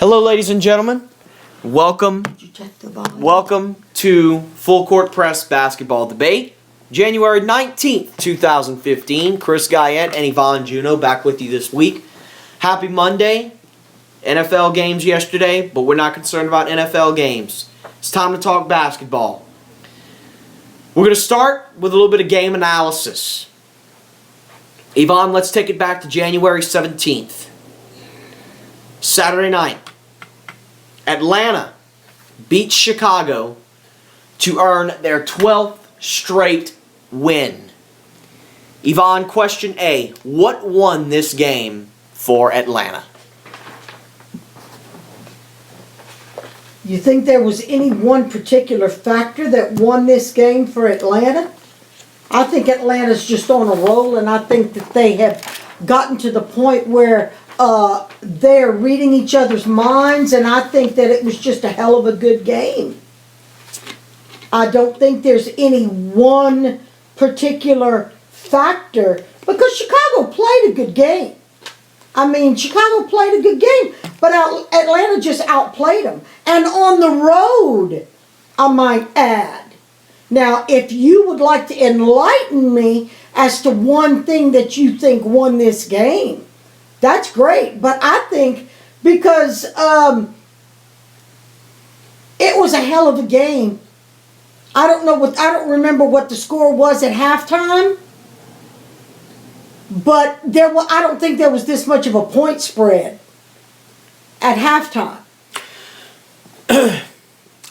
Hello, ladies and gentlemen. Welcome to Full Court Press Basketball Debate. January 19th, 2015. Chris Guyette and Yvonne Juno back with you this week. Happy Monday. NFL games yesterday, but we're not concerned about NFL games. It's time to talk basketball. We're going to start with a little bit of game analysis. Yvonne, let's take it back to January 17th. Saturday night. Atlanta beats Chicago to earn their 12th straight win. Yvonne, question A. What won this game for Atlanta? You think there was any one particular factor that won this game for Atlanta? I think Atlanta's just on a roll, and I think that they have gotten to the point where they're reading each other's minds, and I think that it was just a hell of a good game. I don't think there's any one particular factor, because Chicago played a good game. I mean, Chicago played a good game, but Atlanta just outplayed them. And on the road, I might add. Now, if you would like to enlighten me as to one thing that you think won this game, that's great. But I think because it was a hell of a game. I don't remember what the score was at halftime. But I don't think there was this much of a point spread at halftime.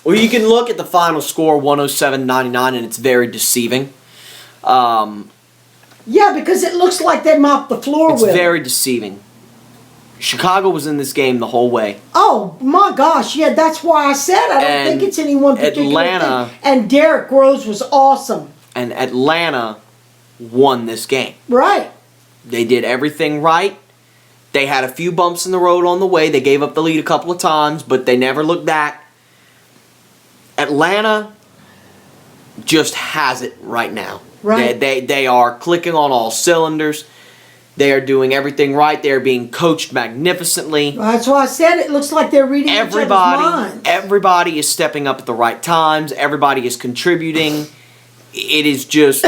Well, you can look at the final score, 107-99, and it's very deceiving. Yeah, because it looks like they mopped the floor with it. It's very deceiving. Chicago was in this game the whole way. Oh, my gosh. Yeah, that's why I said I don't think it's any one particular Atlanta, thing. And Derrick Rose was awesome. And Atlanta won this game. Right. They did everything right. They had a few bumps in the road on the way. They gave up the lead a couple of times, but they never looked back. Atlanta just has it right now. Right. They are clicking on all cylinders. They are doing everything right. They are being coached magnificently. That's why I said it looks like they're reading each other's minds. Everybody is stepping up at the right times. Everybody is contributing. It is just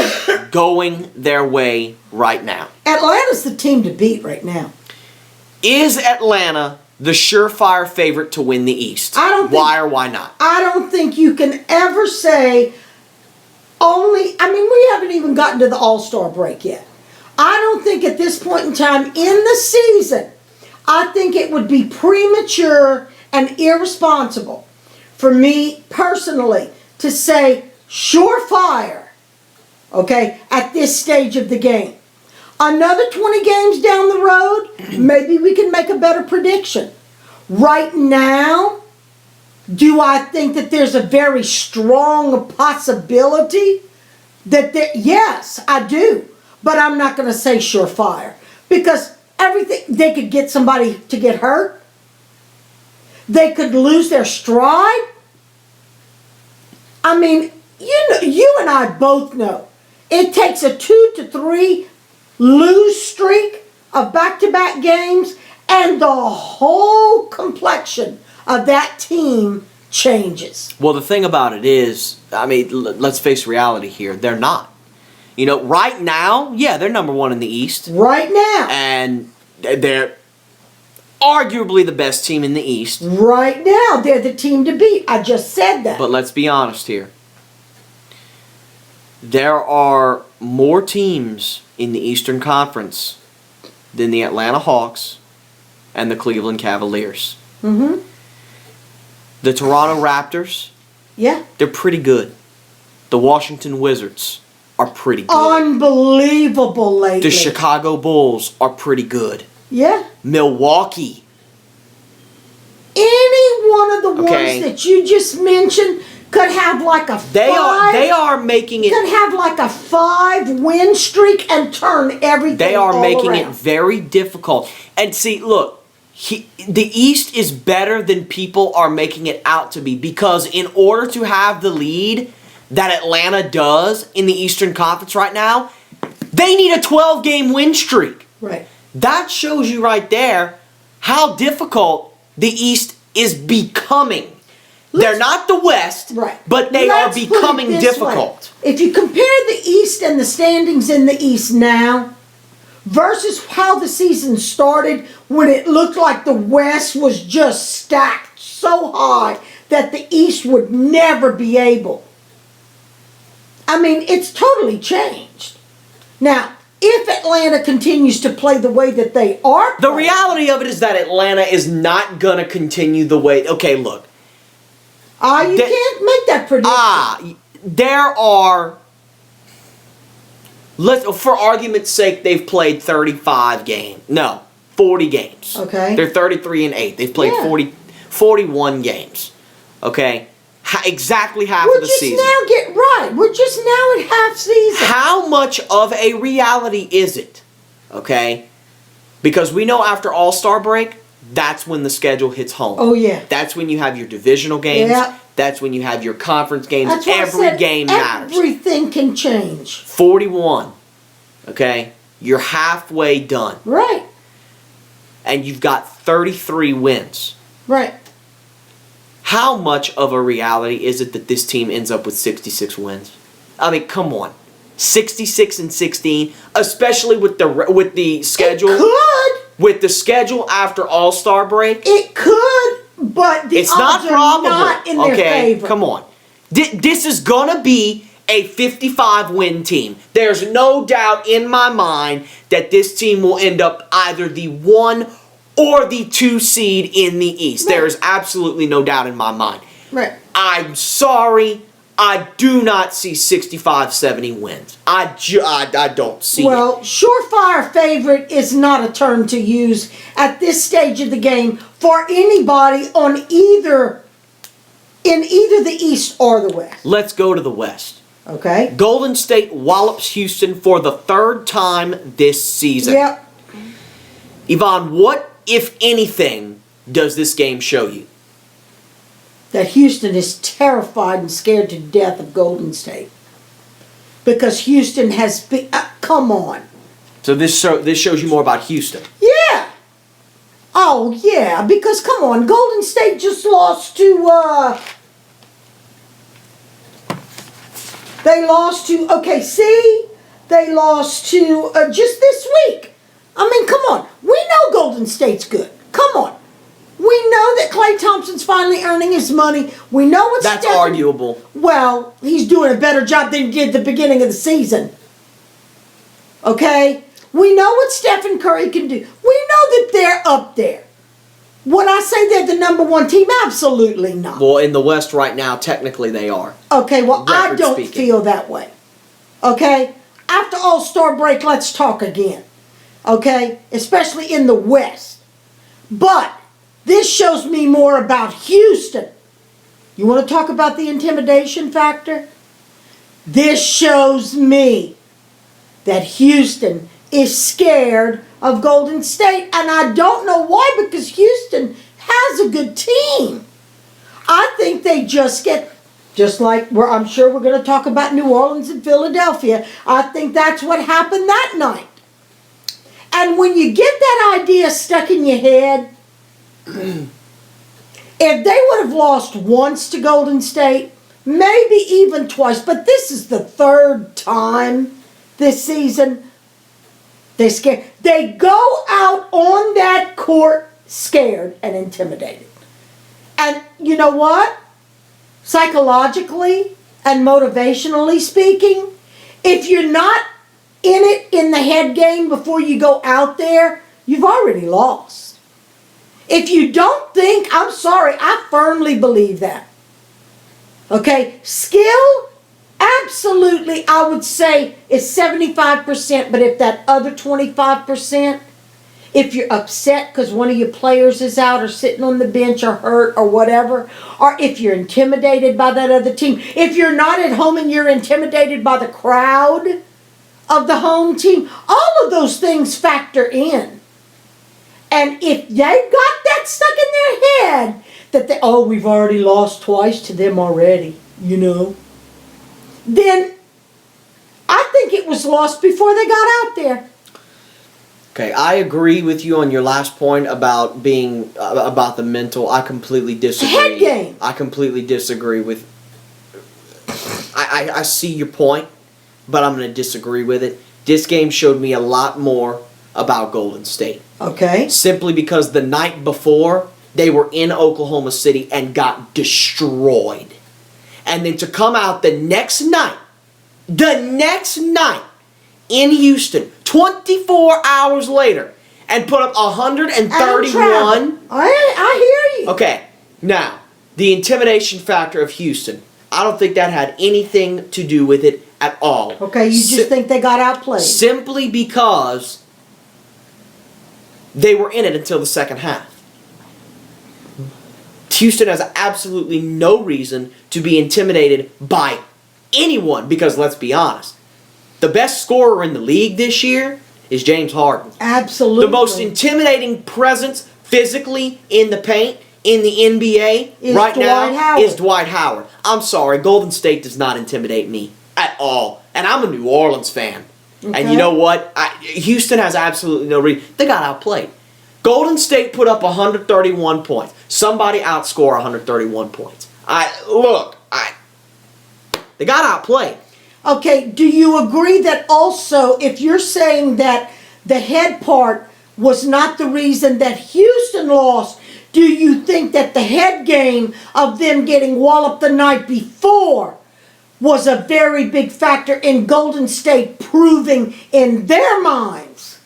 going their way right now. Atlanta's the team to beat right now. Is Atlanta the surefire favorite to win the East? Why or why not? I don't think you can ever say we haven't even gotten to the All-Star break yet. I don't think at this point in time in the season, I think it would be premature and irresponsible for me personally to say surefire, okay, at this stage of the game. Another 20 games down the road, maybe we can make a better prediction. Right now, do I think that there's a very strong possibility yes, I do. But I'm not going to say surefire. Because they could get somebody to get hurt. They could lose their stride. I mean, you and I both know it takes a 2 to 3 lose streak of back-to-back games, and the whole complexion of that team changes. Well, the thing about it is, let's face reality here. They're not. Right now, yeah, they're number one in the East. Right now. And they're arguably the best team in the East. Right now, they're the team to beat. I just said that. But let's be honest here. There are more teams in the Eastern Conference than the Atlanta Hawks and the Cleveland Cavaliers. Mm-hmm. The Toronto Raptors, yeah, they're pretty good. The Washington Wizards are pretty good. Unbelievable lately. The Chicago Bulls are pretty good. Yeah. Milwaukee. Any one of the ones that you just mentioned could have like a They are making it. Could have like a 5-win streak and turn everything. They are making around. it very difficult. And see, look, the East is better than people are making it out to be, because in order to have the lead that Atlanta does in the Eastern Conference right now, they need a 12-game win streak. Right. That shows you right there how difficult the East is becoming. They're not the West, Right. but they Let's are put it becoming this difficult. way. If you compare the East and the standings in the East now versus how the season started when it looked like the West was just stacked so high that the East would never be able. I mean, it's totally changed. Now, if Atlanta continues to play the way that they are The playing, reality of it is that Atlanta is not going to continue the way. Okay, look. you can't make that prediction. There are. For argument's sake, they've played 35 games. No, 40 games. Okay. They're 33-8. They've played Yeah. 41 games. Okay, exactly half We're of the just season. now getting right. We're just now at half season. How much of a reality is it? Okay, because we know after All-Star break, that's when the schedule hits home. Oh yeah. That's when you have your divisional games. Yeah. That's when you have your conference games. That's what I Every said, game matters. Everything can change. 41. Okay? You're halfway done. Right. And you've got 33 wins. Right. How much of a reality is it that this team ends up with 66 wins? I mean, come on. 66-16, especially with the schedule. It could. With the schedule after All-Star break. It could, but the It's not odds probable. are not in their Okay, favor. come on. This is gonna be a 55-win team. There's no doubt in my mind that this team will end up either the 1 or the 2 seed in the East. Right. There is absolutely no doubt in my mind. Right. I'm sorry, I do not see 65-70 wins. I don't see it. Well, surefire favorite is not a term to use at this stage of the game for anybody on in either the East or the West. Let's go to the West. Okay. Golden State wallops Houston for the 3rd time this season. Yep. Yvonne, what, if anything, does this game show you? That Houston is terrified and scared to death of Golden State. Because Houston has been, come on. So this shows you more about Houston. Yeah. Oh, yeah, because come on, Golden State just lost to, they lost to OKC. They lost to, just this week. I mean, come on. We know Golden State's good. Come on. We know that Klay Thompson's finally earning his money. We know what's That's arguable. Well, he's doing a better job than he did at the beginning of the season. Okay? We know what Stephen Curry can do. We know that they're up there. Would I say they're the number 1 team? Absolutely not. Well, in the West right now, technically they are. Okay, well, I Record don't speaking. feel that way. Okay? After All-Star break, let's talk again. Okay? Especially in the West. But this shows me more about Houston. You want to talk about the intimidation factor? This shows me that Houston is scared of Golden State, and I don't know why, because Houston has a good team. I think they just like I'm sure we're going to talk about New Orleans and Philadelphia. I think that's what happened that night. And when you get that idea stuck in your head, if they would have lost once to Golden State, maybe even twice, but this is the 3rd time this season, they're scared. They go out on that court scared and intimidated. And you know what? Psychologically and motivationally speaking, if you're not in it in the head game before you go out there, you've already lost. If you don't think, I'm sorry, I firmly believe that. Okay? Skill, absolutely, I would say is 75%, but if that other 25%, if you're upset because one of your players is out or sitting on the bench or hurt or whatever, or if you're intimidated by that other team, if you're not at home and you're intimidated by the crowd of the home team, all of those things factor in. And if they've got that stuck in their head, that we've already lost twice to them already, then I think it was lost before they got out there. Okay, I agree with you on your last point about being about the mental. I completely disagree. Head game. I completely disagree with. I see your point, but I'm going to disagree with it. This game showed me a lot more about Golden State. Okay. Simply because the night before they were in Oklahoma City and got destroyed, and then to come out the next night in Houston, 24 hours later, and put up 131. I hear you. Okay, now, the intimidation factor of Houston, I don't think that had anything to do with it at all. Okay, you just think they got outplayed. Simply because they were in it until the second half. Houston has absolutely no reason to be intimidated by anyone because, let's be honest, the best scorer in the league this year is James Harden. Absolutely. The most intimidating presence physically in the paint in the NBA right now is Dwight Howard. I'm sorry, Golden State does not intimidate me at all. And I'm a New Orleans fan. Okay. And you know what? Houston has absolutely no reason. They got outplayed. Golden State put up 131 points. Somebody outscore 131 points. They got outplayed. Okay, do you agree that also, if you're saying that the head part was not the reason that Houston lost, do you think that the head game of them getting walloped the night before was a very big factor in Golden State proving in their minds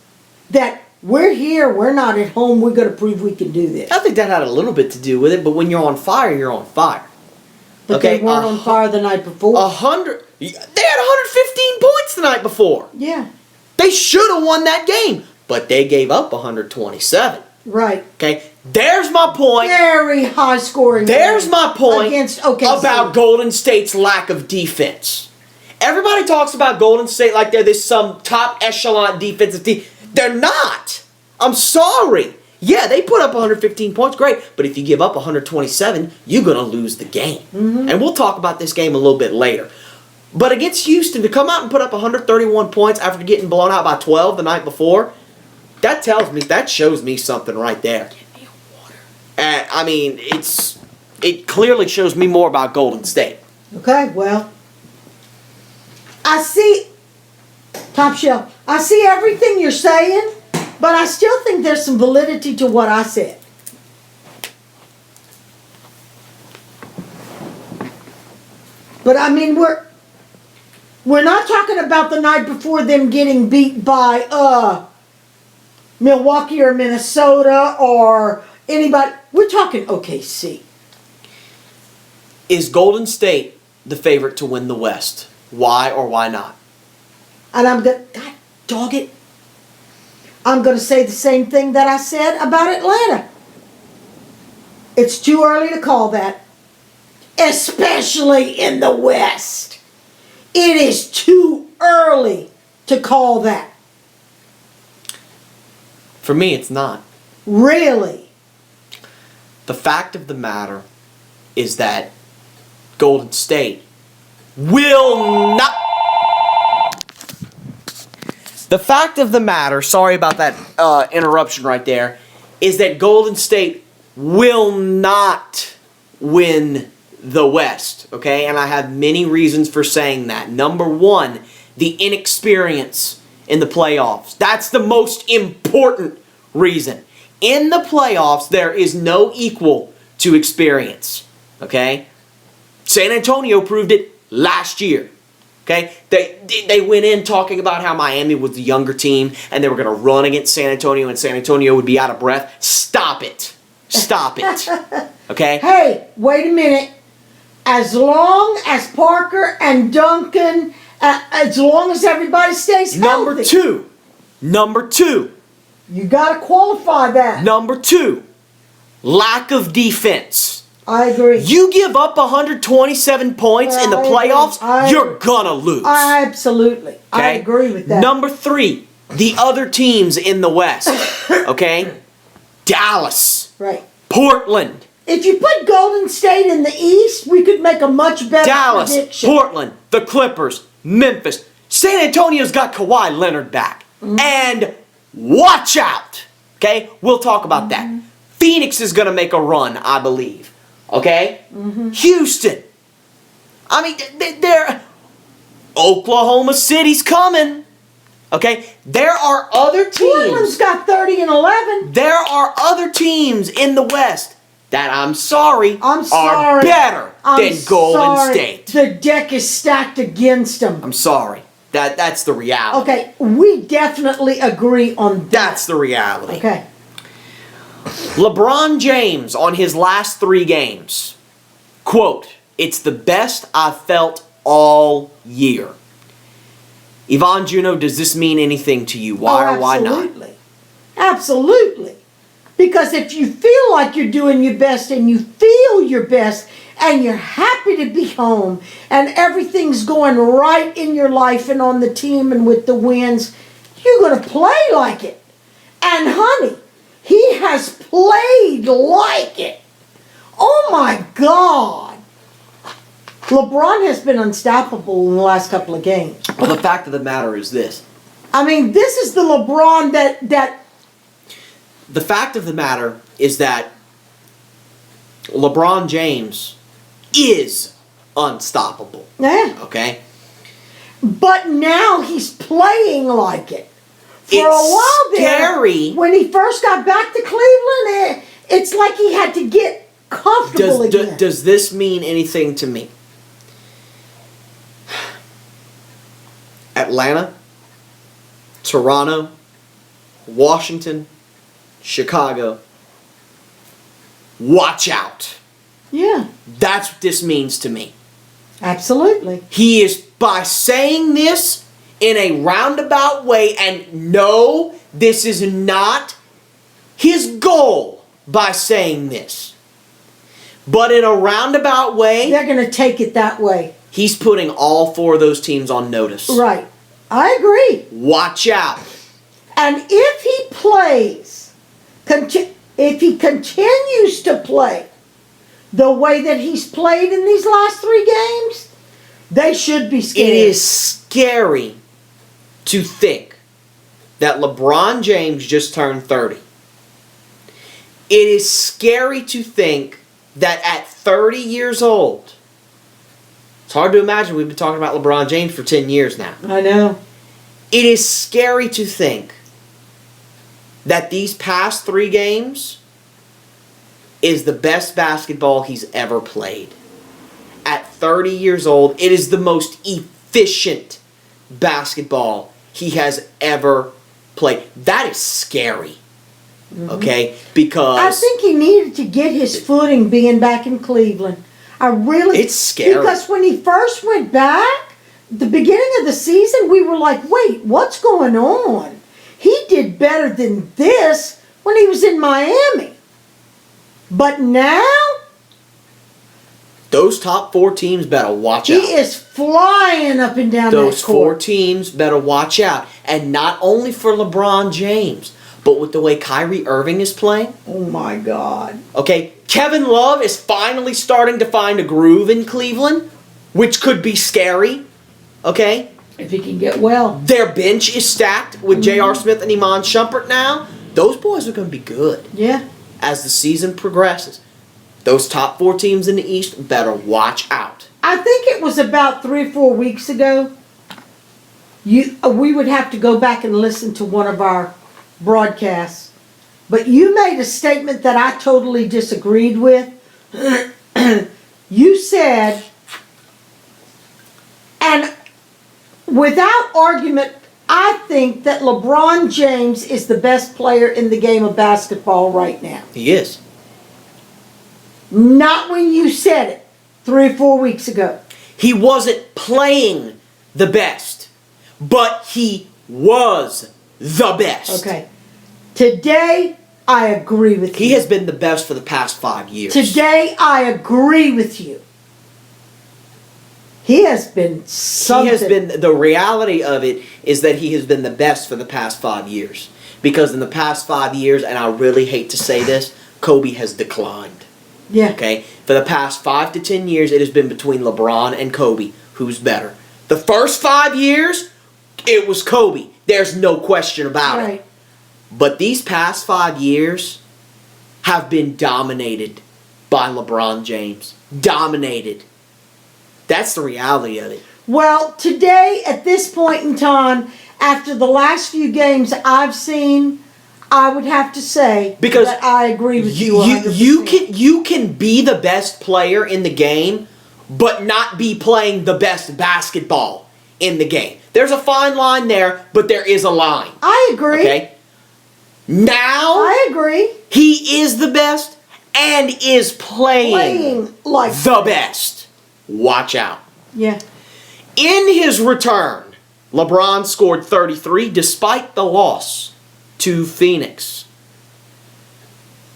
that we're here, we're not at home, we're going to prove we can do this? I think that had a little bit to do with it, but when you're on fire, you're on fire. But they weren't on fire the night before. They had 115 points the night before. Yeah. They should have won that game, but they gave up 127. Right. Okay, there's my point. Very high scoring. There's my point against OKC. About Golden State's lack of defense. Everybody talks about Golden State like they're some top echelon defensive team. They're not. I'm sorry. Yeah, they put up 115 points, great. But if you give up 127, you're going to lose the game. Mm-hmm. And we'll talk about this game a little bit later. But against Houston, to come out and put up 131 points after getting blown out by 12 the night before, that shows me something right there. Give me a water. I mean, it clearly shows me more about Golden State. Okay, well, I see, Top Shelf, I see everything you're saying, but I still think there's some validity to what I said. But I mean, we're not talking about the night before them getting beat by Milwaukee or Minnesota or anybody. We're talking OKC. Is Golden State the favorite to win the West? Why or why not? And God dog it, I'm going to say the same thing that I said about Atlanta. It's too early to call that, especially in the West. It is too early to call that. For me, it's not. Really? The fact of the matter is that Golden State will not... The fact of the matter, sorry about that interruption right there, is that Golden State will not win the West, okay? And I have many reasons for saying that. Number one, the inexperience in the playoffs. That's the most important reason. In the playoffs, there is no equal to experience, okay? San Antonio proved it last year. Okay, they went in talking about how Miami was the younger team and they were going to run against San Antonio and San Antonio would be out of breath. Stop it. Stop it. Okay? Hey, wait a minute. As long as Parker and Duncan, as long as everybody stays healthy. Number two. You got to qualify that. Number two, lack of defense. I agree. You give up 127 points in the playoffs, you're gonna lose. Absolutely. Okay? I agree with that. Number three, the other teams in the West. Okay? Dallas. Right. Portland. If you put Golden State in the East, we could make a much better prediction. Portland, the Clippers, Memphis. San Antonio's got Kawhi Leonard back. Mm-hmm. And watch out. Okay? We'll talk about that. Phoenix is going to make a run, I believe. Okay? Houston. I mean, they're... Oklahoma City's coming. Okay? There are other Portland's teams. got 30-11. There are other teams in the West that I'm sorry I'm are sorry. better than Golden State. The deck is stacked against them. I'm sorry. That's the reality. Okay, we definitely agree on that. That's the reality. Okay. LeBron James on his last 3 games. Quote, "It's the best I've felt all year." Yvonne Juno, does this mean anything to you? Why or why not? Absolutely. Absolutely. Because if you feel like you're doing your best and you feel your best and you're happy to be home and everything's going right in your life and on the team and with the wins, you're going to play like it. And honey, he has played like it. Oh my God. LeBron has been unstoppable in the last couple of games. Well, the fact of the matter is this. I mean, this is the LeBron that The fact of the matter is that LeBron James is unstoppable. yeah. Okay? But now he's playing like it. For It's a while there, scary. when he first got back to Cleveland, it's like he had to get comfortable again. Does this mean anything to me? Atlanta, Toronto, Washington, Chicago. Watch out. Yeah, That's what this means to me. absolutely. He is, by saying this in a roundabout way, and no, this is not his goal by saying this. But in a roundabout way, They're going to take it that way. he's putting all 4 of those teams on notice. Right. I agree. Watch out. And if he plays, if he continues to play the way that he's played in these last 3 games, they should be scared. It is scary to think that LeBron James just turned 30. It is scary to think that at 30 years old, it's hard to imagine we've been talking about LeBron James for 10 years now. I know. It is scary to think that these past 3 games is the best basketball he's ever played. At 30 years old, it is the most efficient basketball he has ever played. That is scary. Okay? Because I think he needed to get his footing being back in Cleveland. I really... It's scary. Because when he first went back, the beginning of the season, we were like, wait, what's going on? He did better than this when he was in Miami. But now, those top 4 teams better watch out. he is flying up and down Those that 4 court. teams better watch out. And not only for LeBron James, but with the way Kyrie Irving is playing. Oh my God. Okay, Kevin Love is finally starting to find a groove in Cleveland, which could be scary. Okay? If he can get well. Their bench is stacked with J.R. Smith and Iman Shumpert now. Those boys are going to be good Yeah. as the season progresses. Those top 4 teams in the East better watch out. I think it was about 3 or 4 weeks ago. We would have to go back and listen to one of our broadcasts. But you made a statement that I totally disagreed with. You said, and without argument, I think that LeBron James is the best player in the game of basketball right now. He is. Not when you said it 3 or 4 weeks ago. He wasn't playing the best, but he was the best. Okay. Today, I agree with you. He has been the best for the past 5 years. Today, I agree with you. He has been something. He has been, the reality of it is that he has been the best for the past 5 years. Because in the past 5 years, and I really hate to say this, Kobe has declined. Yeah. Okay? For the past 5 to 10 years, it has been between LeBron and Kobe. Who's better? The first 5 years, it was Kobe. There's no question about it. Right. But these past 5 years have been dominated by LeBron James. Dominated. That's the reality of it. Well, today, at this point in time, after the last few games I've seen, I would have to say Because that I agree with you 100%. you can be the best player in the game, but not be playing the best basketball in the game. There's a fine line there, but there is a line. I agree. Okay? Now, I agree. he is the best and is Playing like the best. Watch out. Yeah. In his return, LeBron scored 33 despite the loss to Phoenix.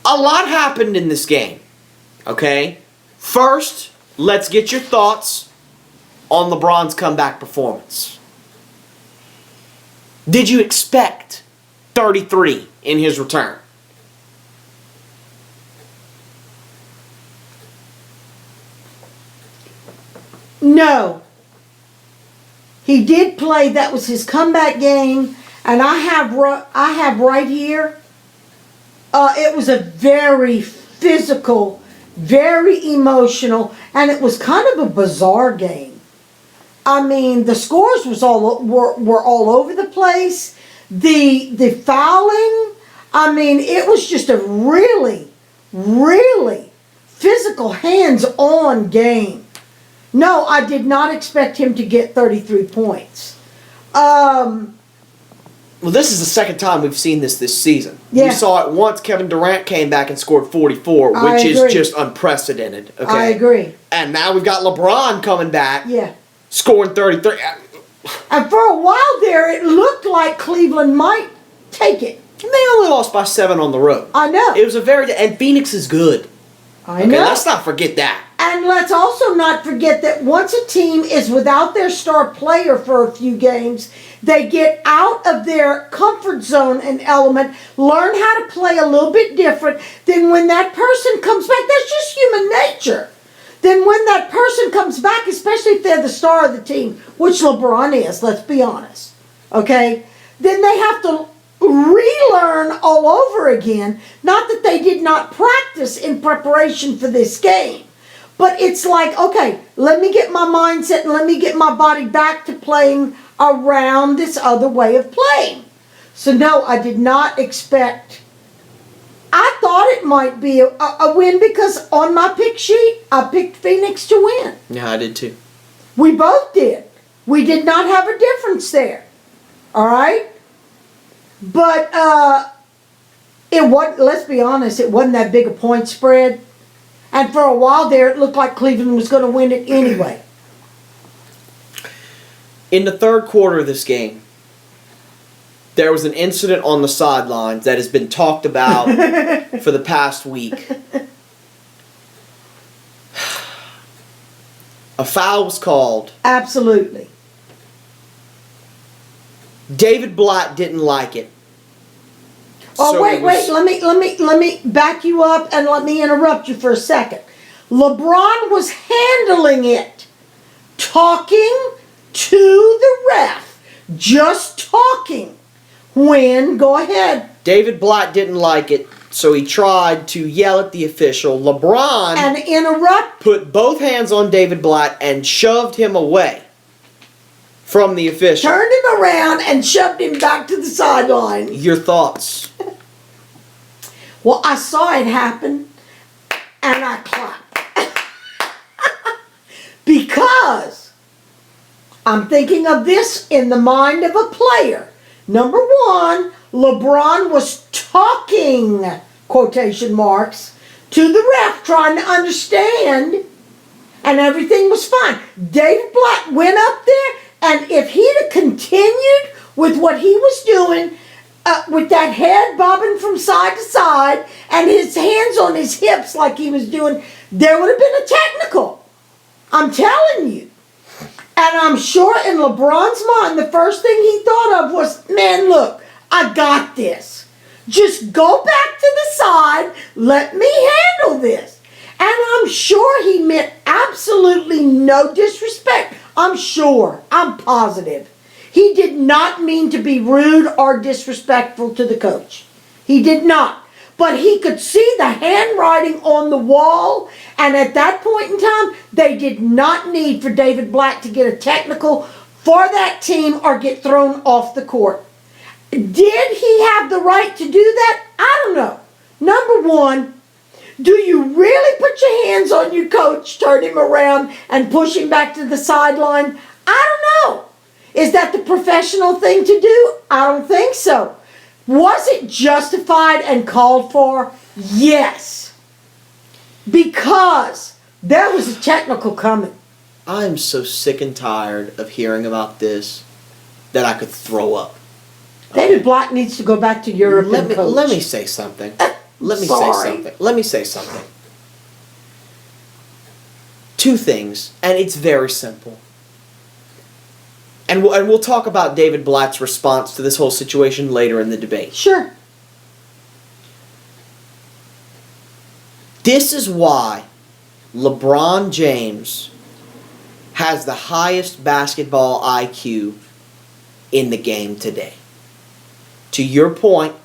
A lot happened in this game. Okay? First, let's get your thoughts on LeBron's comeback performance. Did you expect 33 in his return? No. He did play. That was his comeback game, and I have right here. It was a very physical, very emotional, and it was kind of a bizarre game. I mean, the scores were all over the place. The fouling. I mean, it was just a really, really physical, hands-on game. No, I did not expect him to get 33 points. Well, this is the second time we've seen this season. Yeah. We saw it once. Kevin Durant came back and scored 44, I which is agree. just unprecedented. Okay? I agree. And now we've got LeBron coming back, Yeah. scoring 33. And for a while there, it looked like Cleveland might take it. And they only lost by 7 on the road. I know. It was and Phoenix is good. I Okay, know. let's not forget that. And let's also not forget that once a team is without their star player for a few games, they get out of their comfort zone and element, learn how to play a little bit different. Then when that person comes back, that's just human nature. Then when that person comes back, especially if they're the star of the team, which LeBron is, let's be honest, okay, then they have to relearn all over again. Not that they did not practice in preparation for this game. But it's like, okay, let me get my mindset and let me get my body back to playing around this other way of playing. So no, I did not expect. I thought it might be a win because on my pick sheet, I picked Phoenix to win. Yeah, I did too. We both did. We did not have a difference there. All right? But it wasn't, let's be honest, it wasn't that big a point spread. And for a while there, it looked like Cleveland was going to win it anyway. In the third quarter of this game, there was an incident on the sidelines that has been talked about for the past week. A foul was called. Absolutely. David Blatt didn't like it. Oh, So wait, it was- let me back you up and let me interrupt you for a second. LeBron was handling it, talking to the ref, just talking. Go ahead. David Blatt didn't like it, so he tried to yell at the official. LeBron And interrupt. put both hands on David Blatt and shoved him away from the official. Turned him around and shoved him back to the sideline. Your thoughts? Well, I saw it happen, and I clapped. Because I'm thinking of this in the mind of a player. Number one, LeBron was talking, quotation marks, to the ref, trying to understand, and everything was fine. David Blatt went up there, and if he'd have continued with what he was doing, with that head bobbing from side to side and his hands on his hips like he was doing, there would have been a technical. I'm telling you. And I'm sure in LeBron's mind, the first thing he thought of was, man, look, I got this. Just go back to the side. Let me handle this. And I'm sure he meant absolutely no disrespect. I'm sure. I'm positive. He did not mean to be rude or disrespectful to the coach. He did not. But he could see the handwriting on the wall, and at that point in time, they did not need for David Black to get a technical for that team or get thrown off the court. Did he have the right to do that? I don't know. Number one, do you really put your hands on your coach, turn him around, and push him back to the sideline? I don't know. Is that the professional thing to do? I don't think so. Was it justified and called for? Yes. Because there was a technical coming. I'm so sick and tired of hearing about this that I could throw up. David Black needs to go back to Europe and coach. Let me say something. Let me say something. Two things, and it's very simple. And we'll talk about David Blatt's response to this whole situation later in the debate. Sure. This is why LeBron James has the highest basketball IQ in the game today. To your point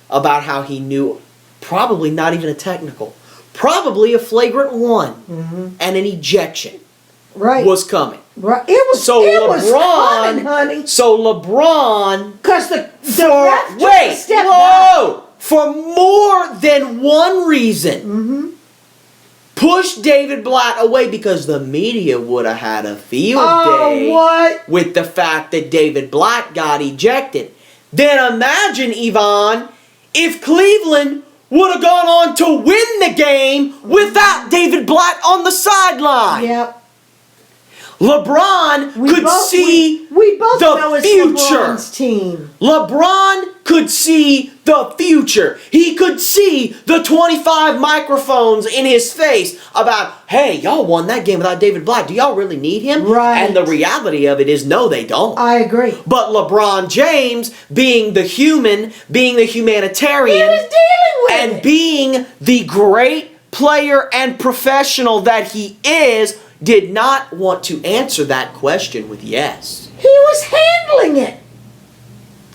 about how he knew probably not even a technical, probably a flagrant one and an ejection was coming. Right. It was coming, honey. So LeBron, because the ref took a step back. For more than one reason, pushed David Blatt away because the media would have had a field day with the fact that David Blatt got ejected. Then imagine, Yvonne, if Cleveland would have gone on to win the game without David Blatt on the sideline. Yep. LeBron could see the future. LeBron's team. LeBron could see the future. He could see the 25 microphones in his face about, hey, y'all won that game without David Blatt. Do y'all really need him? Right. And the reality of it is, no, they don't. I agree. But LeBron James, being the human, being the humanitarian, he was dealing with and it. being the great player and professional that he is, did not want to answer that question with yes. He was handling it.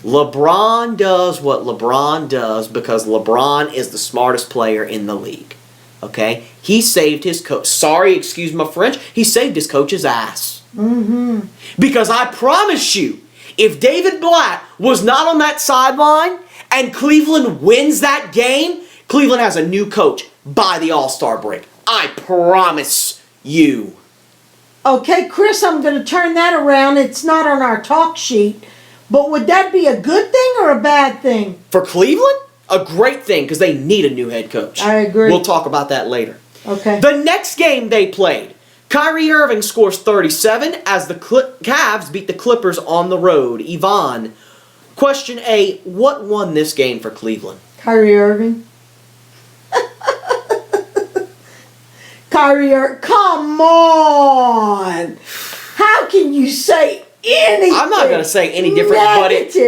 LeBron does what LeBron does because LeBron is the smartest player in the league. Okay? He saved his coach. Sorry, excuse my French. He saved his coach's ass. Because I promise you, if David Blatt was not on that sideline and Cleveland wins that game, Cleveland has a new coach by the All-Star break. I promise you. Okay, Chris, I'm going to turn that around. It's not on our talk sheet. But would that be a good thing or a bad thing? For Cleveland, a great thing because they need a new head coach. I agree. We'll talk about that later. Okay. The next game they played, Kyrie Irving scores 37 as the Cavs beat the Clippers on the road. Yvonne, question A, what won this game for Cleveland? Kyrie Irving. Kyrie Irving, come on! How can you say anything? I'm not going to say any different,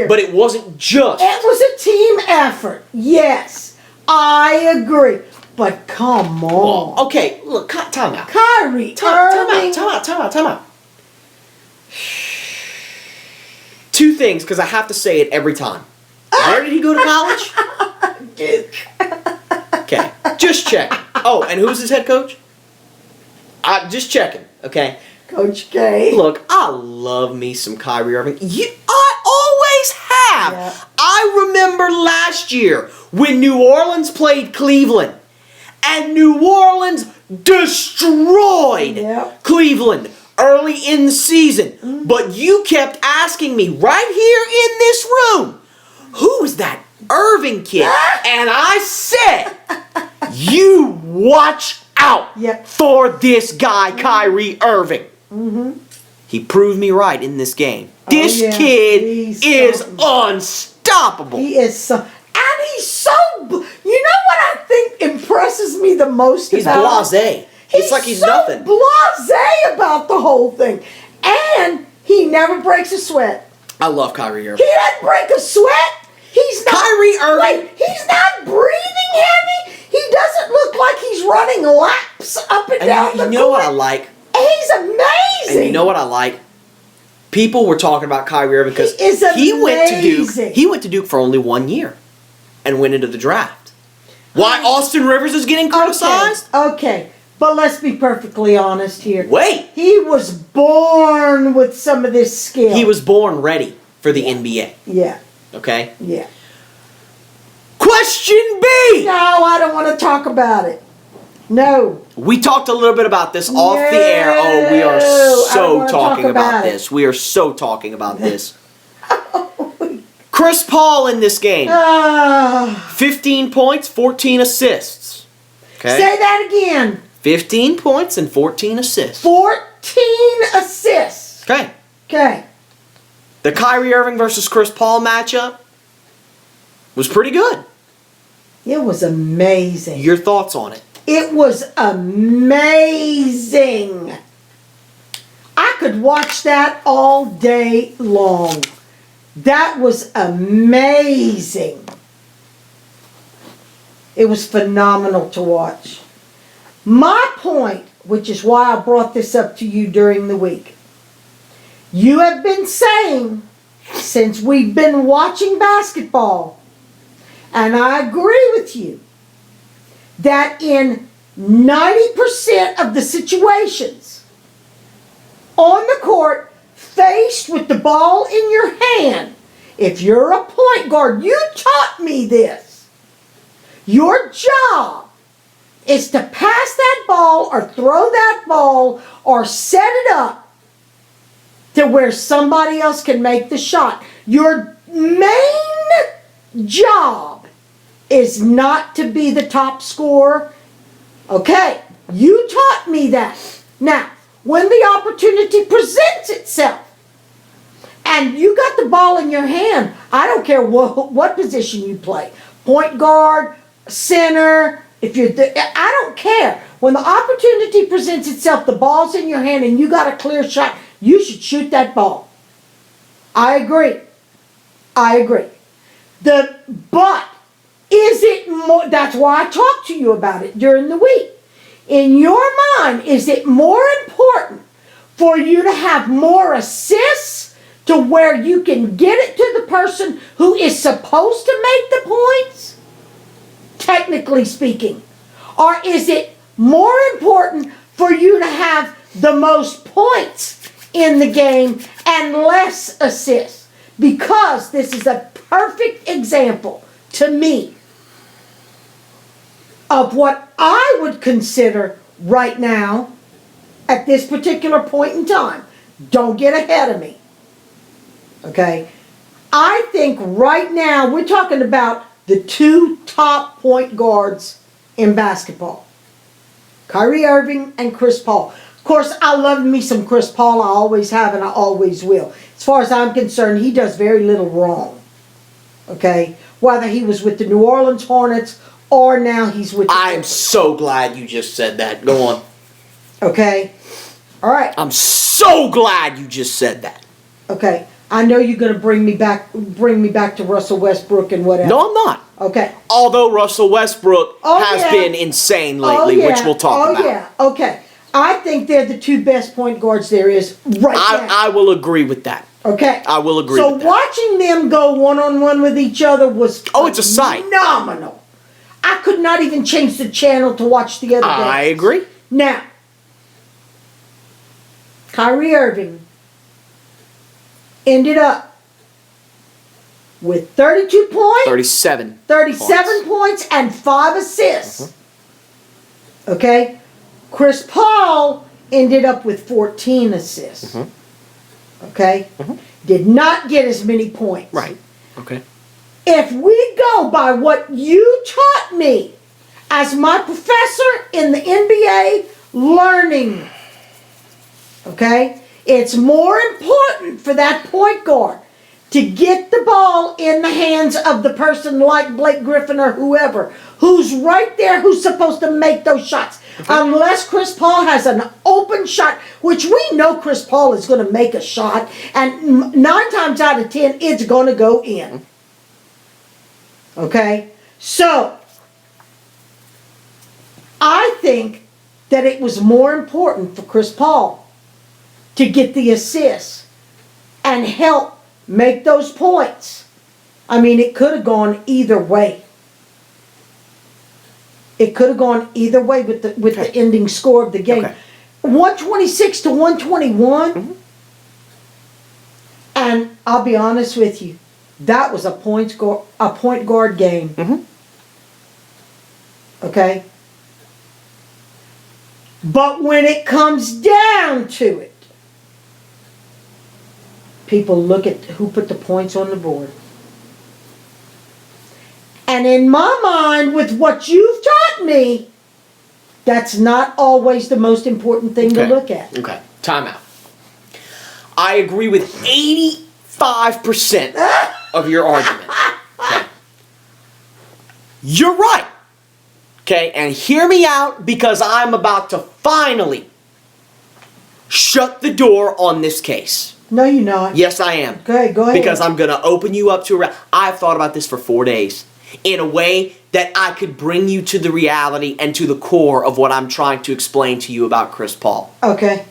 but it wasn't just. It was a team effort. Yes, I agree. But come on. Well, okay, look, time out. Kyrie Irving. Time out. Two things, because I have to say it every time. Where did he go to college? Duke. Okay, just checking. Oh, and who's his head coach? Just checking, okay? Coach K. Look, I love me some Kyrie Irving. I always have. Yeah. I remember last year when New Orleans played Cleveland, and New Orleans destroyed Cleveland early in the season. But you kept asking me right here in this room, who is that Irving kid? And I said, you watch out for this guy, Kyrie Irving. He proved me right in this game. This kid is unstoppable. He is so, and he's so. You know what I think impresses me the most about him? He's blasé. It's like he's so nothing. Blasé about the whole thing, and he never breaks a sweat. I love Kyrie Irving. He doesn't break a sweat. He's not. Kyrie Irving. Wait, he's not breathing heavy. He doesn't look like he's running laps up and down the court. You know what I like? He's amazing. And you know what I like? People were talking about Kyrie Irving because He is amazing. He went to Duke for only 1 year, and went into the draft. Why Austin Rivers is getting criticized? Okay, but let's be perfectly honest here. Wait, He was born with some of this skill. he was born ready for the NBA. Yeah, Okay. yeah. Question B. No, I don't want to talk about it. No. We talked a little bit about this off the air. Oh, we are No, I don't so wanna talking talk about about it. this. We are so talking about this. Chris Paul in this game. Ah. 15 points, 14 assists. Okay. Say that again. 15 points and 14 assists. 14 assists. Okay. Okay. The Kyrie Irving versus Chris Paul matchup was pretty good. It was amazing. Your thoughts on it? It was amazing. I could watch that all day long. That was amazing. It was phenomenal to watch. My point, which is why I brought this up to you during the week, you have been saying since we've been watching basketball, and I agree with you, that in 90% of the situations on the court, faced with the ball in your hand, if you're a point guard, you taught me this. Your job is to pass that ball or throw that ball or set it up to where somebody else can make the shot. Your main job is not to be the top scorer. Okay, you taught me that. Now, when the opportunity presents itself and you got the ball in your hand, I don't care what position you play, point guard, center, I don't care. When the opportunity presents itself, the ball's in your hand and you got a clear shot, you should shoot that ball. I agree. But is it more, that's why I talked to you about it during the week. In your mind, is it more important for you to have more assists to where you can get it to the person who is supposed to make the points? Technically speaking. Or is it more important for you to have the most points in the game and less assists? Because this is a perfect example to me of what I would consider right now at this particular point in time. Don't get ahead of me. Okay? I think right now we're talking about the two top point guards in basketball. Kyrie Irving and Chris Paul. Of course, I love me some Chris Paul. I always have and I always will. As far as I'm concerned, he does very little wrong. Okay? Whether he was with the New Orleans Hornets or now he's with the I'm so glad you just said that. Go on. Okay? All right. I'm so glad you just said that. Okay. I know you're going to bring me back to Russell Westbrook and whatever. No, I'm not. Okay. Although Russell Westbrook has been insane lately, which we'll talk about. Oh, yeah. Okay. I think they're the two best point guards there is right now. I will agree with that. Okay. I will agree with that. So watching them go one-on-one with each other was it's a sight. Phenomenal. I could not even change the channel to watch the other day. I agree. Now, Kyrie Irving ended up with 32 points. 37 points and 5 assists. Okay? Chris Paul ended up with 14 assists. Okay? Did not get as many points. Right. Okay. If we go by what you taught me as my professor in the NBA learning, okay, it's more important for that point guard to get the ball in the hands of the person like Blake Griffin or whoever, who's right there, who's supposed to make those shots. Okay. Unless Chris Paul has an open shot, which we know Chris Paul is going to make a shot, and 9 times out of 10, it's going to go in. Okay? So, I think that it was more important for Chris Paul to get the assist and help make those points. I mean, it could have gone either way. It could have gone either way with the ending score of the game. Okay. 126 to 121. And I'll be honest with you, that was a point guard game. Mhm. Okay? But when it comes down to it, people look at who put the points on the board. And in my mind, with what you've taught me, that's not always the most important thing to look at. Okay, time out. I agree with 85% of your argument. Okay. You're right. Okay, and hear me out because I'm about to finally shut the door on this case. No, you're not. Yes, I am. Okay, go ahead. Because I'm going to open you up to I've thought about this for 4 days in a way that I could bring you to the reality and to the core of what I'm trying to explain to you about Chris Paul. Okay.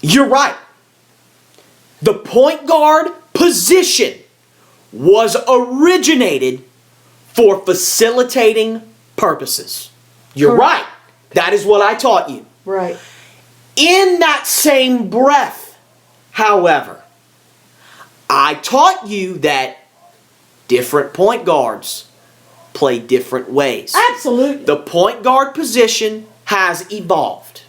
You're right. The point guard position was originated for facilitating purposes. You're Correct. right. That is what I taught you. Right. In that same breath, however, I taught you that different point guards play different ways. Absolutely. The point guard position has evolved.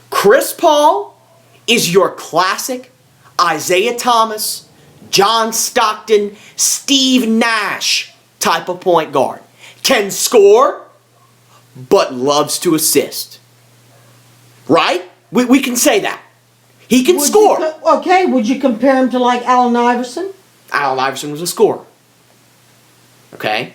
Chris Paul is your classic Isaiah Thomas, John Stockton, Steve Nash type of point guard. Can score, but loves to assist. Right? We can say that. He can score. Okay, would you compare him to like Allen Iverson? Allen Iverson was a scorer. Okay?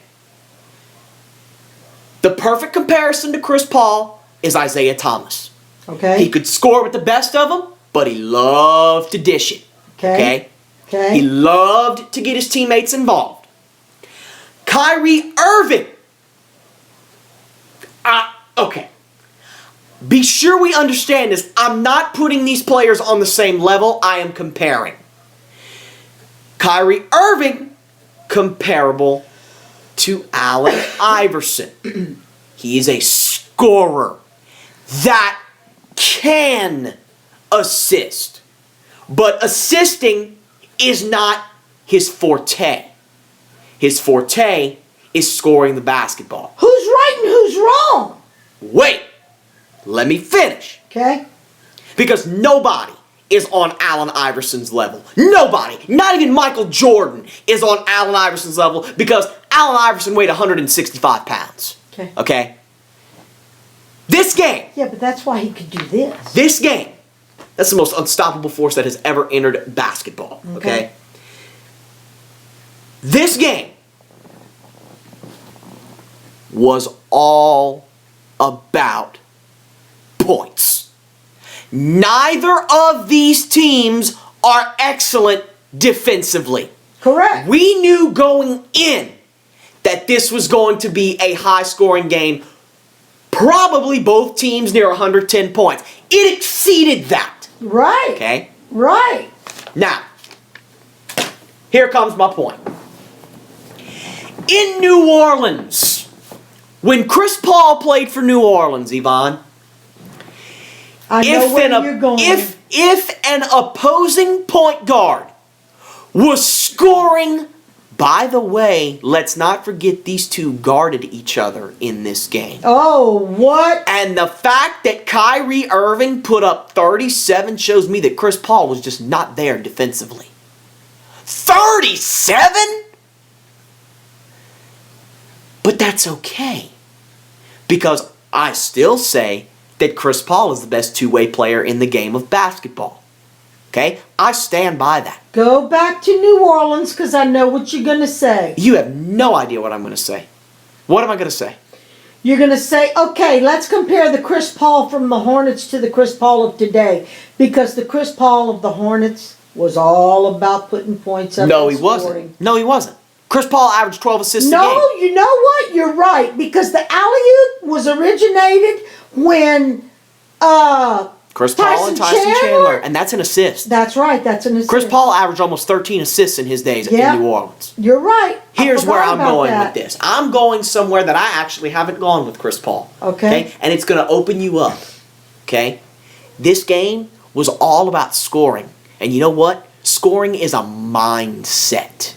The perfect comparison to Chris Paul is Isaiah Thomas. Okay. He could score with the best of them, but he loved to dish it. Okay. Okay. He loved to get his teammates involved. Kyrie Irving. Okay. Be sure we understand this. I'm not putting these players on the same level. I am comparing. Kyrie Irving, comparable to Allen Iverson. He is a scorer that can assist. But assisting is not his forte. His forte is scoring the basketball. Who's right and who's wrong? Wait, let me finish. Okay. Because nobody is on Allen Iverson's level. Nobody, not even Michael Jordan, is on Allen Iverson's level because Allen Iverson weighed 165 pounds. Okay. Okay? This game. Yeah, but that's why he could do this. This game. That's the most unstoppable force that has ever entered basketball. Okay? This game was all about points. Neither of these teams are excellent defensively. Correct. We knew going in that this was going to be a high-scoring game. Probably both teams near 110 points. It exceeded that. Right. Okay? Right. Now, here comes my point. In New Orleans, when Chris Paul played for New Orleans, Yvonne, I know where you're going. if an opposing point guard was scoring, by the way, let's not forget these two guarded each other in this game. Oh, what? And the fact that Kyrie Irving put up 37 shows me that Chris Paul was just not there defensively. 37? But that's okay. Because I still say that Chris Paul is the best two-way player in the game of basketball. Okay? I stand by that. Go back to New Orleans because I know what you're going to say. You have no idea what I'm going to say. What am I going to say? You're going to say, okay, let's compare the Chris Paul from the Hornets to the Chris Paul of today. Because the Chris Paul of the Hornets was all about putting points up. No, and he wasn't. scoring. No, he wasn't. Chris Paul averaged 12 assists a game. No, you know what? You're right. Because the alley-oop was originated when Chris Chris Paul and Tyson Chandler. And that's an assist. That's right. That's an assist. Chris Paul averaged almost 13 assists in his days Yeah. in New Orleans. You're right. Here's where I'm going that. with this. I'm going somewhere that I actually haven't gone with Chris Paul. Okay. And it's going to open you up. Okay? This game was all about scoring. And you know what? Scoring is a mindset.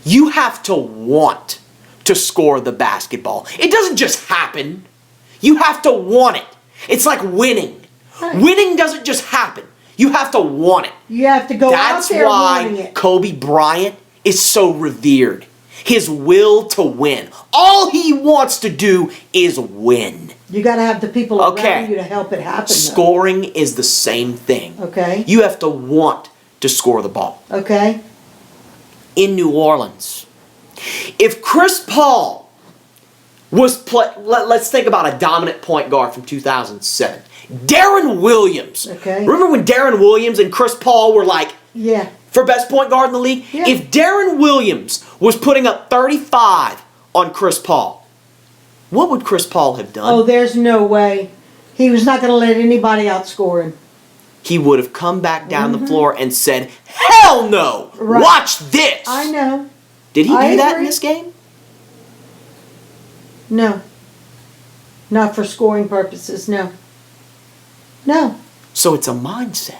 You have to want to score the basketball. It doesn't just happen. You have to want it. It's like winning. Right. Winning doesn't just happen. You have to want it. You have to go That's out there why wanting it. Kobe Bryant is so revered. His will to win. All he wants to do is win. You got to have the people Okay. around you to help it happen. though. Scoring is the same thing. Okay. You have to want to score the ball. Okay. In New Orleans, if Chris Paul was let's think about a dominant point guard from 2007. Darren Williams. Okay. Remember when Darren Williams and Chris Paul were like Yeah. for best point guard in the league? Yeah. If Darren Williams was putting up 35 on Chris Paul, what would Chris Paul have done? Oh, there's no way. He was not going to let anybody outscore him. He would have come back down the floor and said, "Hell no! Right. Watch this!" I know. Did he I do that in agree. this game? No. Not for scoring purposes, no. No. So it's a mindset.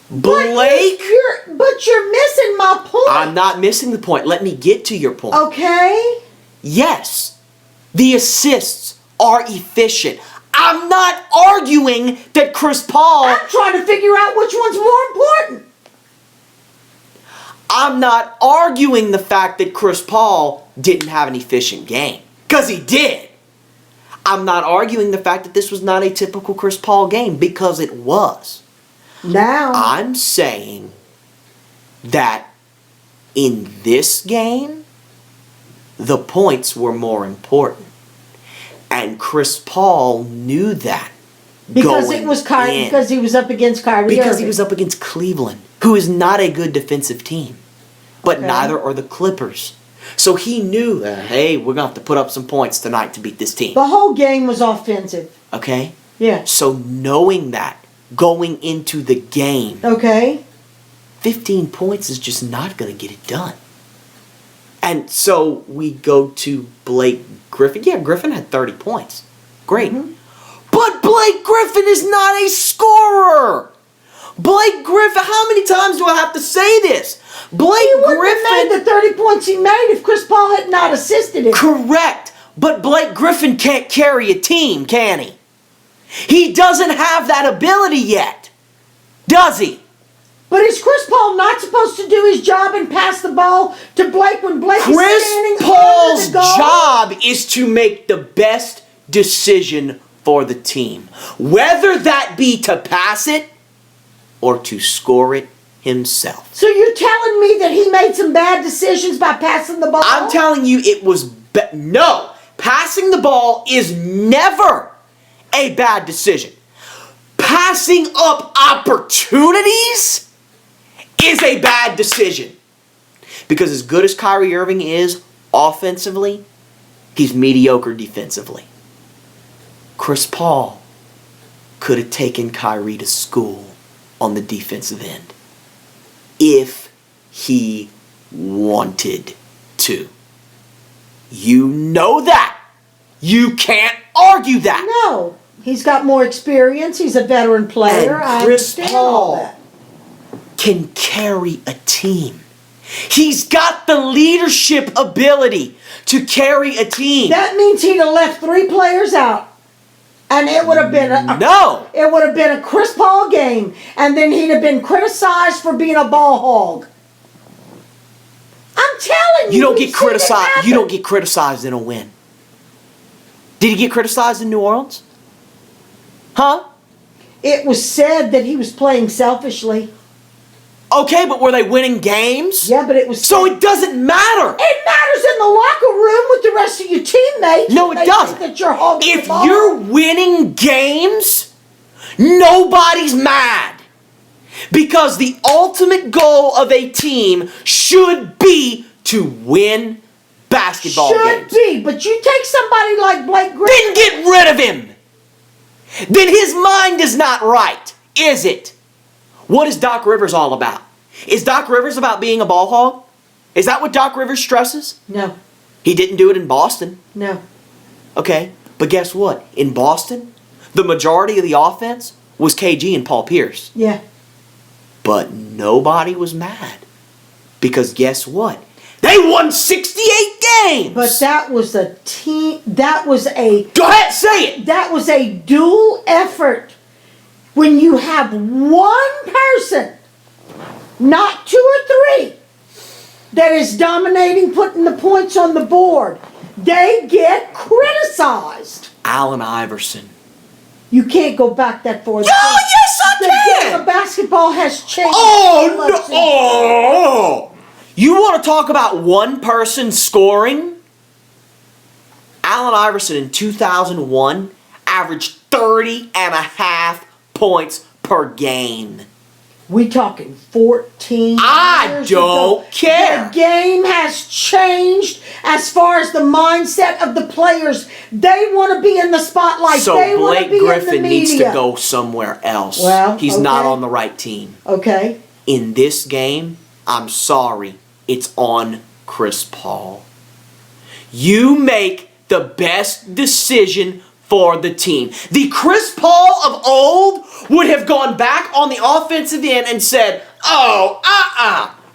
But Blake, you're missing my point. I'm not missing the point. Let me get to your point. Okay. Yes, the assists are efficient. I'm not arguing that Chris Paul... I'm trying to figure out which one's more important. I'm not arguing the fact that Chris Paul didn't have an efficient game. Because he did. I'm not arguing the fact that this was not a typical Chris Paul game. Because it was. Now. I'm saying that in this game, the points were more important. And Chris Paul knew that. Because going it was Kyrie. in. Because he was up against Kyrie. Because Irving. he was up against Cleveland, who is not a good defensive team. But Okay. neither are the Clippers. So he knew that, hey, we're going to have to put up some points tonight to beat this team. The whole game was offensive. Okay? Yeah. So knowing that, going into the game, Okay. 15 points is just not going to get it done. And so we go to Blake Griffin. Yeah, Griffin had 30 points. Great. Mm-hmm. But Blake Griffin is not a scorer. Blake Griffin, how many times do I have to say this? Blake He wouldn't Griffin. have made the 30 points he made if Chris Paul had not assisted him. Correct. But Blake Griffin can't carry a team, can he? He doesn't have that ability yet. Does he? But is Chris Paul not supposed to do his job and pass the ball to Blake when Blake is Chris standing Paul's under the goal? job is to make the best decision for the team. Whether that be to pass it or to score it himself. So you're telling me that he made some bad decisions by passing the ball? I'm telling you it was... No! Passing the ball is never a bad decision. Passing up opportunities is a bad decision. Because as good as Kyrie Irving is offensively, he's mediocre defensively. Chris Paul could have taken Kyrie to school on the defensive end if he wanted to. You know that. You can't argue that. No. He's got more experience. He's a veteran player. And I Chris understand all Paul that. can carry a team. He's got the leadership ability to carry a team. That means he'd have left 3 players out. And it would have been No. It would have been a Chris Paul game, and then he'd have been criticized for being a ball hog. I'm telling you, You don't we've get seen it criticized. happen. You don't get criticized in a win. Did he get criticized in New Orleans? Huh? It was said that he was playing selfishly. Okay, but were they winning games? Yeah, but it was. So it doesn't matter. It matters in the locker room with the rest of your teammates. No, when it they doesn't. think that you're hogging the If ball. you're winning games, nobody's mad. Because the ultimate goal of a team should be to win basketball should games. be, but you take somebody like Blake Griffin. Then get rid of him. then his mind is not right, is it? What is Doc Rivers all about? Is Doc Rivers about being a ball hog? Is that what Doc Rivers stresses? No, He didn't do it in Boston. no. Okay, but guess what? In Boston, the majority of the offense was KG and Paul Pierce. Yeah. But nobody was mad. Because guess what? They won 68 games! But that was a team, that was a, Go ahead, say it! that was a dual effort. When you have one person, not two or three, that is dominating, putting the points on the board, they get criticized. Allen Iverson. You can't go back that far. Oh, yes, I The can! game of basketball has changed. Oh, so much no! since- Oh! You want to talk about one person scoring? Allen Iverson in 2001 averaged 30 and a half points per game. We talking 14 I years don't ago. care. The game has changed as far as the mindset of the players. They want to be in the spotlight. So they want to Blake be Griffin in the needs to media. go somewhere else. Well, he's not okay. on the right team. Okay. In this game, I'm sorry, it's on Chris Paul. You make the best decision for the team. The Chris Paul of old would have gone back on the offensive end and said,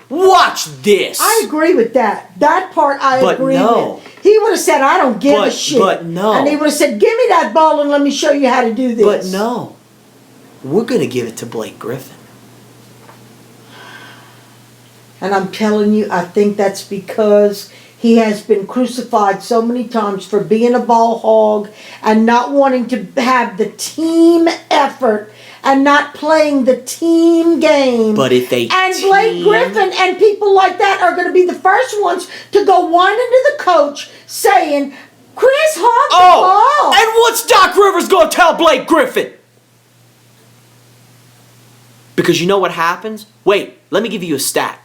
watch this. I agree with that. That part I But agree no. with. He would have said, I don't give a shit. But no. And he would have said, give me that ball and let me show you how to do this. But no, we're going to give it to Blake Griffin. And I'm telling you, I think that's because he has been crucified so many times for being a ball hog and not wanting to have the team effort and not playing the team game. But if they And Blake Griffin and people like that are going to be the first ones to go whining to the coach saying, Chris hog the ball. And what's Doc Rivers going to tell Blake Griffin? Because you know what happens? Wait, let me give you a stat.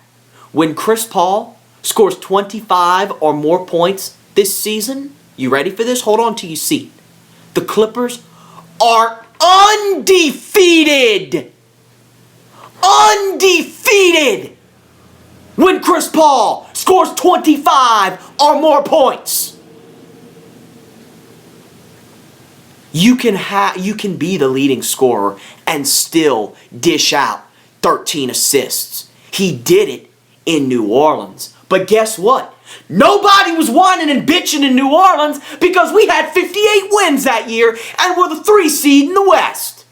When Chris Paul scores 25 or more points this season, you ready for this? Hold on to your seat. The Clippers are undefeated. Undefeated. When Chris Paul scores 25 or more points. You can be the leading scorer and still dish out 13 assists. He did it in New Orleans. But guess what? Nobody was whining and bitching in New Orleans because we had 58 wins that year and we're the 3 seed in the West.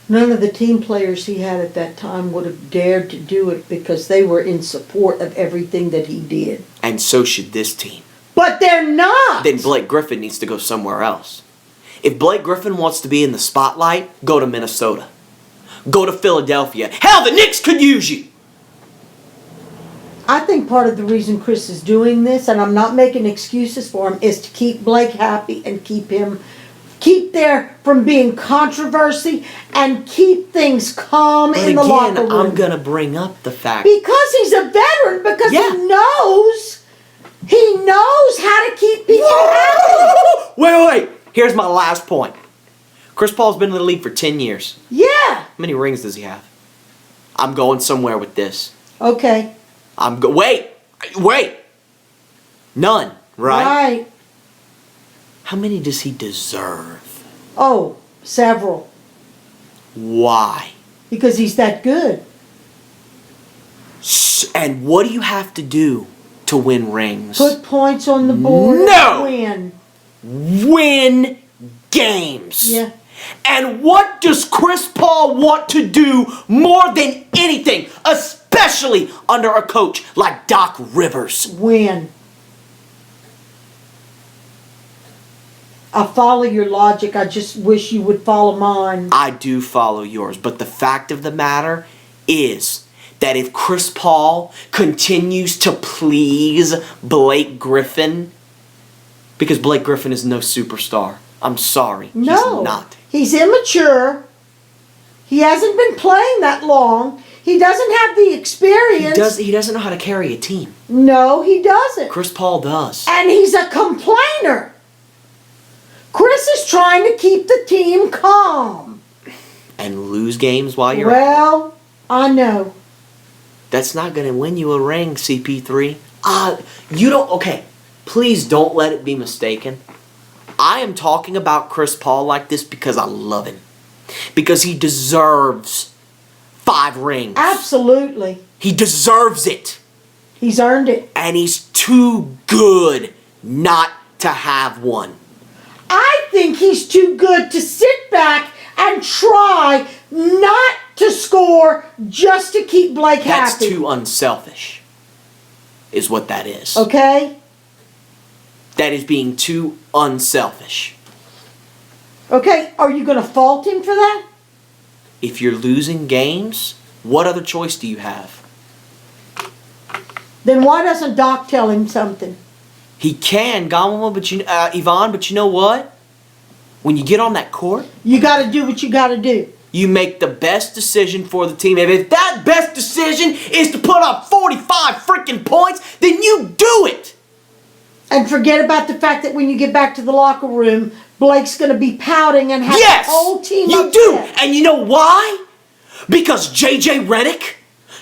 None of the team players he had at that time would have dared to do it because they were in support of everything that he did. And so should this team. But they're not. Then Blake Griffin needs to go somewhere else. If Blake Griffin wants to be in the spotlight, go to Minnesota. Go to Philadelphia. Hell, the Knicks could use you. I think part of the reason Chris is doing this, and I'm not making excuses for him, is to keep Blake happy and keep there from being controversy and keep things calm But in the locker again, room. I'm going to bring up the fact. Because he's a veteran, because Yeah. he knows how to keep people happy. Wait. Here's my last point. Chris Paul's been in the league for 10 years. Yeah. How many rings does he have? I'm going somewhere with this. Okay. Wait. None, right? Right. How many does he deserve? Oh, several. Why? Because he's that good. And what do you have to do to win rings? Put points on the board No! and win. Win games. Yeah. And what does Chris Paul want to do more than anything, especially under a coach like Doc Rivers? Win. I follow your logic. I just wish you would follow mine. I do follow yours, but the fact of the matter is that if Chris Paul continues to please Blake Griffin, because Blake Griffin is no superstar. I'm sorry. No. He's not. He's immature. He hasn't been playing that long. He doesn't have the experience. He doesn't know how to carry a team. No, he doesn't. Chris Paul does. And he's a complainer. trying to keep the team calm. And lose games while you're Well, I know. That's not going to win you a ring, CP3. You don't. Okay, please don't let it be mistaken. I am talking about Chris Paul like this because I love him. Because he deserves 5 rings. Absolutely. He deserves it. He's earned it. And he's too good not to have one. I think he's too good to sit back and try not to score just to keep Blake That's happy. too unselfish, is what that is. Okay? That is being too unselfish. Okay, are you going to fault him for that? If you're losing games, what other choice do you have? Then why doesn't Doc tell him something? He can, Yvonne, but you know what? When you get on that court, You got to do what you got to do. you make the best decision for the team. If that best decision is to put up 45 freaking points, then you do it. And forget about the fact that when you get back to the locker room, Blake's going to be pouting and have Yes, the whole team you upset. do. And you know why? Because J.J. Redick,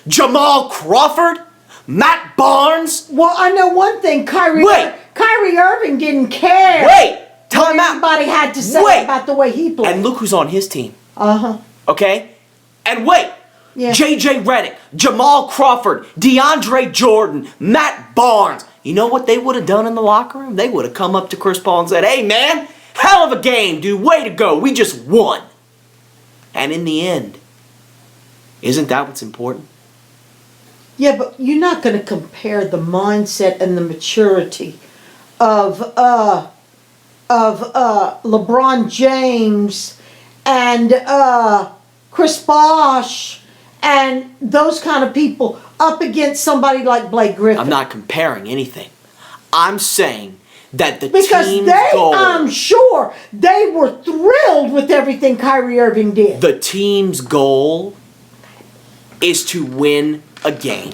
Jamal Crawford, Matt Barnes. Well, I know one thing. Kyrie Irving didn't care Time what out. anybody had to say about the way he played. And look who's on his team. Uh-huh. Okay? And wait. Yeah. J.J. Redick, Jamal Crawford, DeAndre Jordan, Matt Barnes. You know what they would have done in the locker room? They would have come up to Chris Paul and said, "Hey, man, hell of a game, dude. Way to go. We just won." And in the end, isn't that what's important? Yeah, but you're not going to compare the mindset and the maturity of LeBron James and Chris Bosh and those kind of people up against somebody like Blake Griffin. I'm not comparing anything. I'm saying that the because team's they, goal... I'm sure, they were thrilled with everything Kyrie Irving did. The team's goal is to win a game.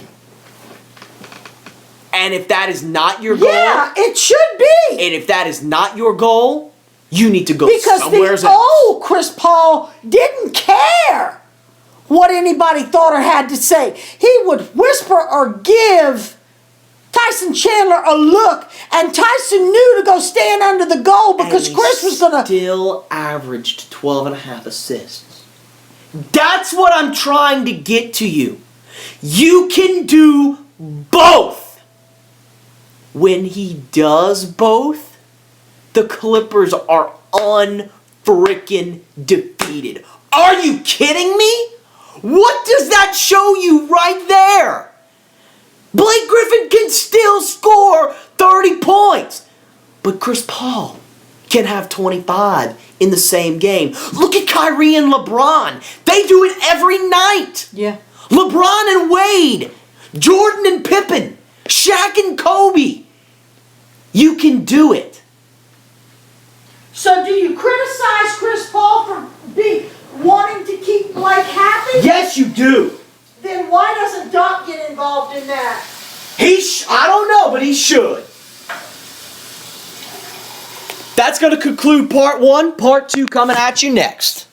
And if that is not your goal... Yeah, it should be. And if that is not your goal, you need to go somewhere else. Because the old Chris Paul didn't care what anybody thought or had to say. He would whisper or give Tyson Chandler a look, and Tyson knew to go stand under the goal because Chris was going to... still averaged 12.5 assists. That's what I'm trying to get to you. You can do both. When he does both, the Clippers are unfreaking defeated. Are you kidding me? What does that show you right there? Blake Griffin can still score 30 points. But Chris Paul can have 25 in the same game. Look at Kyrie and LeBron. They do it every night. Yeah. LeBron and Wade. Jordan and Pippen. Shaq and Kobe. You can do it. So do you criticize Chris Paul for wanting to keep Blake happy? Yes, you do. Then why doesn't Doc get involved in that? I don't know, but he should. That's going to conclude part 1. Part 2 coming at you next.